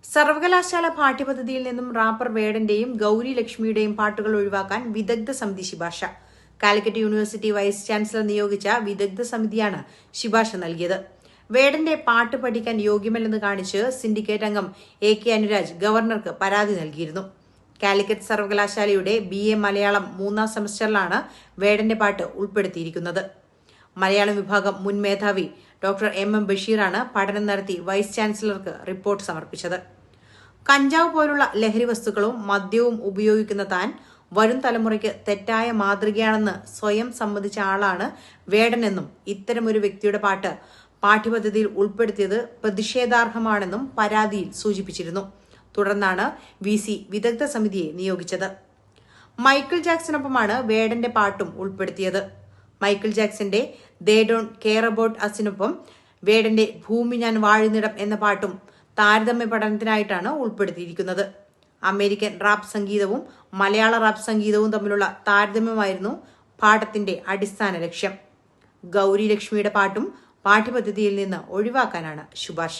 സർവകലാശാല പാഠ്യപദ്ധതിയിൽ നിന്നും റാപ്പർ വേടന്റെയും ഗൌരി ലക്ഷ്മിയുടെയും പാട്ടുകൾ ഒഴിവാക്കാൻ വിദഗ്ധ സമിതി ശുപാർശ. കാലിക്കറ്റ് യൂണിവേഴ്സിറ്റി വൈസ് ചാൻസലർ നിയോഗിച്ച വിദഗ്ധ സമിതിയാണ് ശുപാർശ നൽകിയത്. വേടന്റെ പാട്ട് പഠിക്കാൻ യോഗ്യമല്ലെന്ന് കാണിച്ച് സിൻഡിക്കേറ്റ് അംഗം AK അനുരാജ് ഗവർണർക്ക് പരാതി നൽകിയിരുന്നു. കാലിക്കറ്റ് സർവകലാശാലയുടെ BA മലയാളം 3ാം സെമസ്റ്ററിലാണ് വേടന്റെ പാട്ട് ഉൾപ്പെടുത്തിയിരിക്കുന്നത്. മലയാളം വിഭാഗം മുൻ മേധാവി ഡോക്ടർ MM ബഷീറാണ് പഠനം നടത്തി വൈസ് ചാൻസലർക്ക് റിപ്പോർട്ട് സമർപ്പിച്ചത്. കഞ്ചാവ് പോലുള്ള ലഹരി വസ്തുക്കളും മദ്യവും ഉപയോഗിക്കുന്ന താൻ വരും തലമുറയ്ക്ക് തെറ്റായ മാതൃകയാണെന്ന് സ്വയം സമ്മതിച്ച ആളാണ് വേടനെന്നും ഇത്തരമൊരു വ്യക്തിയുടെ പാട്ട് പാഠ്യപദ്ധതിയിൽ ഉൾപ്പെടുത്തിയത് പ്രതിഷേധാർഹമാണെന്നും പരാതിയിൽ സൂചിപ്പിച്ചിരുന്നു. തുടർന്നാണ് VC വിദഗ്ധ സമിതിയെ നിയോഗിച്ചത്. മൈക്കിൾ ജാക്സനൊപ്പമാണ് വേടന്റെ പാട്ടും ഉൾപ്പെടുത്തിയത്. മൈക്കിൾ ജാക്സന്റെ ദേ ഡോണ്ട് കെയർ അബൌട്ട് അസിനൊപ്പം വേടന്റെ ഭൂമി ഞാൻ വാഴുന്നിടം എന്ന പാട്ടും താരതമ്യ പഠനത്തിനായിട്ടാണ് ഉൾപ്പെടുത്തിയിരിക്കുന്നത്. അമേരിക്കൻ റാപ്പ് സംഗീതവും മലയാള റാപ്പ് സംഗീതവും തമ്മിലുള്ള താരതമ്യമായിരുന്നു പാഠത്തിന്റെ അടിസ്ഥാന ലക്ഷ്യം. ഗൌരി ലക്ഷ്മിയുടെ പാട്ടും പാഠ്യപദ്ധതിയിൽ നിന്ന് ഒഴിവാക്കാനാണ് ശുപാർശ.